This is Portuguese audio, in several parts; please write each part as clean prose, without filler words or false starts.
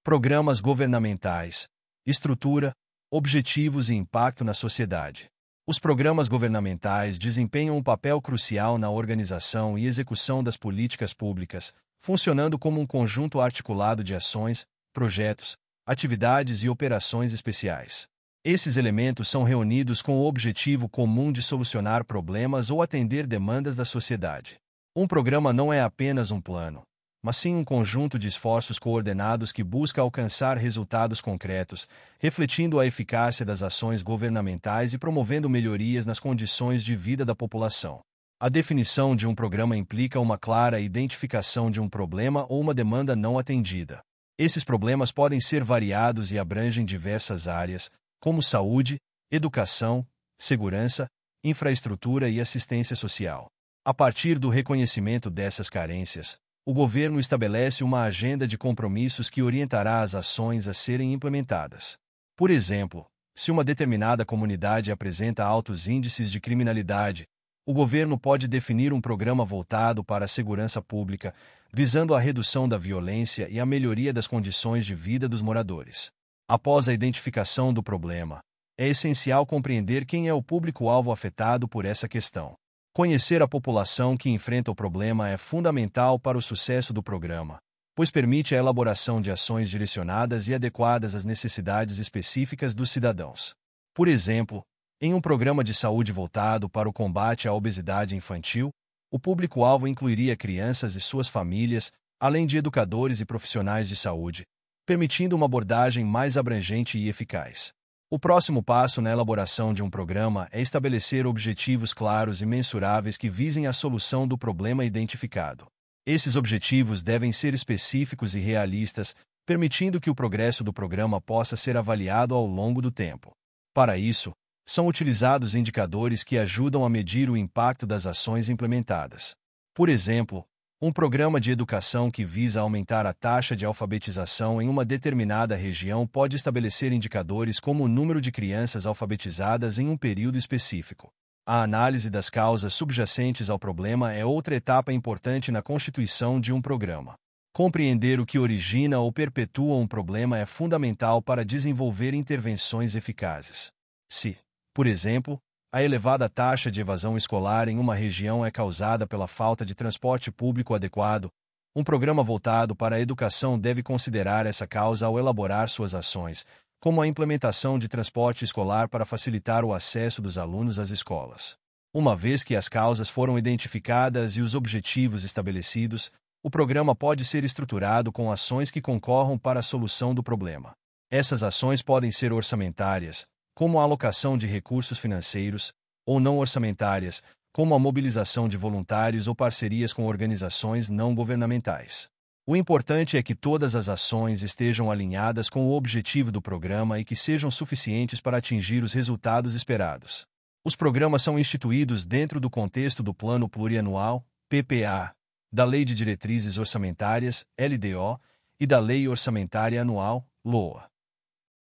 Programas governamentais, estrutura, objetivos e impacto na sociedade. Os programas governamentais desempenham um papel crucial na organização e execução das políticas públicas, funcionando como um conjunto articulado de ações, projetos, atividades e operações especiais. Esses elementos são reunidos com o objetivo comum de solucionar problemas ou atender demandas da sociedade. Um programa não é apenas um plano, mas sim um conjunto de esforços coordenados que busca alcançar resultados concretos, refletindo a eficácia das ações governamentais e promovendo melhorias nas condições de vida da população. A definição de um programa implica uma clara identificação de um problema ou uma demanda não atendida. Esses problemas podem ser variados e abrangem diversas áreas, como saúde, educação, segurança, infraestrutura e assistência social. A partir do reconhecimento dessas carências, o governo estabelece uma agenda de compromissos que orientará as ações a serem implementadas. Por exemplo, se uma determinada comunidade apresenta altos índices de criminalidade, o governo pode definir um programa voltado para a segurança pública, visando a redução da violência e a melhoria das condições de vida dos moradores. Após a identificação do problema, é essencial compreender quem é o público-alvo afetado por essa questão. Conhecer a população que enfrenta o problema é fundamental para o sucesso do programa, pois permite a elaboração de ações direcionadas e adequadas às necessidades específicas dos cidadãos. Por exemplo, em um programa de saúde voltado para o combate à obesidade infantil, o público-alvo incluiria crianças e suas famílias, além de educadores e profissionais de saúde, permitindo uma abordagem mais abrangente e eficaz. O próximo passo na elaboração de um programa é estabelecer objetivos claros e mensuráveis que visem a solução do problema identificado. Esses objetivos devem ser específicos e realistas, permitindo que o progresso do programa possa ser avaliado ao longo do tempo. Para isso, são utilizados indicadores que ajudam a medir o impacto das ações implementadas. Por exemplo, um programa de educação que visa aumentar a taxa de alfabetização em uma determinada região pode estabelecer indicadores como o número de crianças alfabetizadas em um período específico. A análise das causas subjacentes ao problema é outra etapa importante na constituição de um programa. Compreender o que origina ou perpetua um problema é fundamental para desenvolver intervenções eficazes. Se, por exemplo, a elevada taxa de evasão escolar em uma região é causada pela falta de transporte público adequado, um programa voltado para a educação deve considerar essa causa ao elaborar suas ações, como a implementação de transporte escolar para facilitar o acesso dos alunos às escolas. Uma vez que as causas foram identificadas e os objetivos estabelecidos, o programa pode ser estruturado com ações que concorram para a solução do problema. Essas ações podem ser orçamentárias, como a alocação de recursos financeiros, ou não orçamentárias, como a mobilização de voluntários ou parcerias com organizações não governamentais. O importante é que todas as ações estejam alinhadas com o objetivo do programa e que sejam suficientes para atingir os resultados esperados. Os programas são instituídos dentro do contexto do Plano Plurianual, PPA, da Lei de Diretrizes Orçamentárias, LDO, e da Lei Orçamentária Anual, LOA.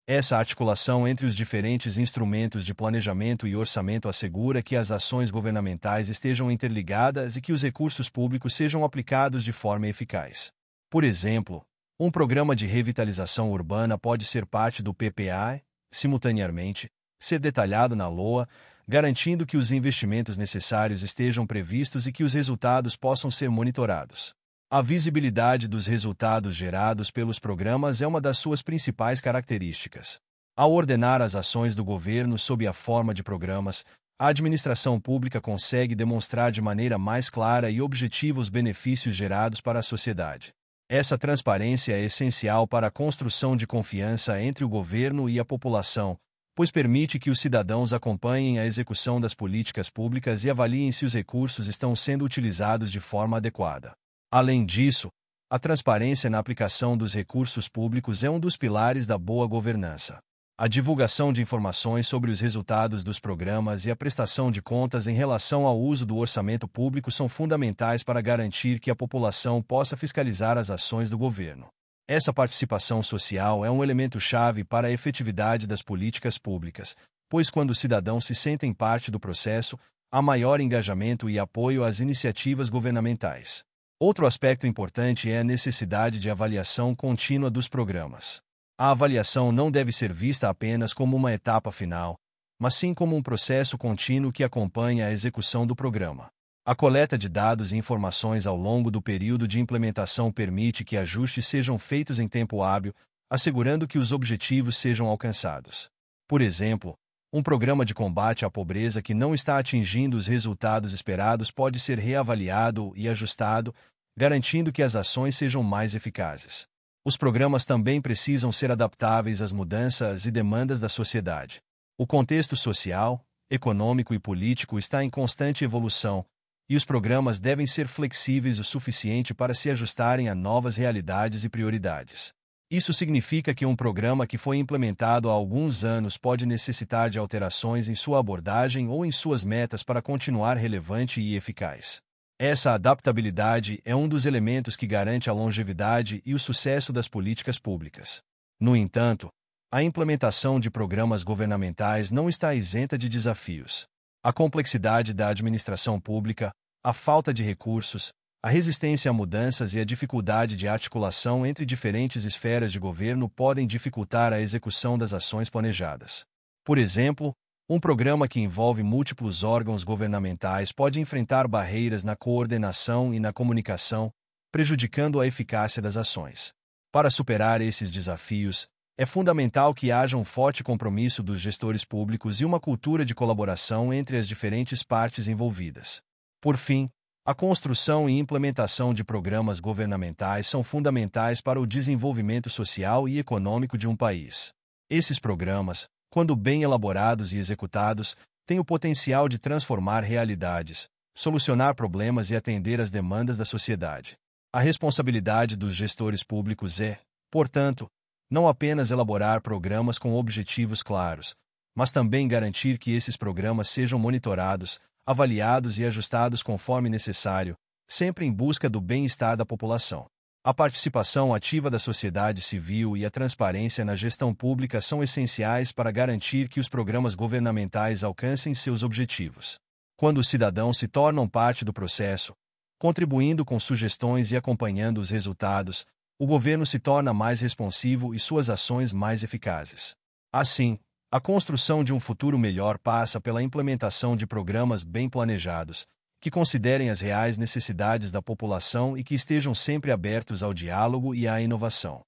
Essa articulação entre os diferentes instrumentos de planejamento e orçamento assegura que as ações governamentais estejam interligadas e que os recursos públicos sejam aplicados de forma eficaz. Por exemplo, um programa de revitalização urbana pode ser parte do PPA, simultaneamente, ser detalhado na LOA, garantindo que os investimentos necessários estejam previstos e que os resultados possam ser monitorados. A visibilidade dos resultados gerados pelos programas é uma das suas principais características. Ao ordenar as ações do governo sob a forma de programas, a administração pública consegue demonstrar de maneira mais clara e objetiva os benefícios gerados para a sociedade. Essa transparência é essencial para a construção de confiança entre o governo e a população, pois permite que os cidadãos acompanhem a execução das políticas públicas e avaliem se os recursos estão sendo utilizados de forma adequada. Além disso, a transparência na aplicação dos recursos públicos é um dos pilares da boa governança. A divulgação de informações sobre os resultados dos programas e a prestação de contas em relação ao uso do orçamento público são fundamentais para garantir que a população possa fiscalizar as ações do governo. Essa participação social é um elemento-chave para a efetividade das políticas públicas, pois quando os cidadãos se sentem parte do processo, há maior engajamento e apoio às iniciativas governamentais. Outro aspecto importante é a necessidade de avaliação contínua dos programas. A avaliação não deve ser vista apenas como uma etapa final, mas sim como um processo contínuo que acompanha a execução do programa. A coleta de dados e informações ao longo do período de implementação permite que ajustes sejam feitos em tempo hábil, assegurando que os objetivos sejam alcançados. Por exemplo, um programa de combate à pobreza que não está atingindo os resultados esperados pode ser reavaliado e ajustado, garantindo que as ações sejam mais eficazes. Os programas também precisam ser adaptáveis às mudanças e demandas da sociedade. O contexto social, econômico e político está em constante evolução, e os programas devem ser flexíveis o suficiente para se ajustarem a novas realidades e prioridades. Isso significa que um programa que foi implementado há alguns anos pode necessitar de alterações em sua abordagem ou em suas metas para continuar relevante e eficaz. Essa adaptabilidade é um dos elementos que garante a longevidade e o sucesso das políticas públicas. No entanto, a implementação de programas governamentais não está isenta de desafios. A complexidade da administração pública, a falta de recursos, a resistência a mudanças e a dificuldade de articulação entre diferentes esferas de governo podem dificultar a execução das ações planejadas. Por exemplo, um programa que envolve múltiplos órgãos governamentais pode enfrentar barreiras na coordenação e na comunicação, prejudicando a eficácia das ações. Para superar esses desafios, é fundamental que haja um forte compromisso dos gestores públicos e uma cultura de colaboração entre as diferentes partes envolvidas. Por fim, a construção e implementação de programas governamentais são fundamentais para o desenvolvimento social e econômico de um país. Esses programas, quando bem elaborados e executados, têm o potencial de transformar realidades, solucionar problemas e atender às demandas da sociedade. A responsabilidade dos gestores públicos é, portanto, não apenas elaborar programas com objetivos claros, mas também garantir que esses programas sejam monitorados, avaliados e ajustados conforme necessário, sempre em busca do bem-estar da população. A participação ativa da sociedade civil e a transparência na gestão pública são essenciais para garantir que os programas governamentais alcancem seus objetivos. Quando os cidadãos se tornam parte do processo, contribuindo com sugestões e acompanhando os resultados, o governo se torna mais responsivo e suas ações mais eficazes. Assim, a construção de um futuro melhor passa pela implementação de programas bem planejados, que considerem as reais necessidades da população e que estejam sempre abertos ao diálogo e à inovação.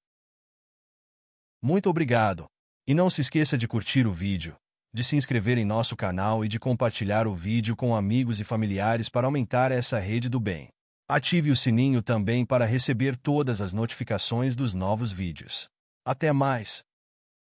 Muito obrigado! E não se esqueça de curtir o vídeo, de se inscrever em nosso canal e de compartilhar o vídeo com amigos e familiares para aumentar essa rede do bem. Ative o sininho também para receber todas as notificações dos novos vídeos. Até mais!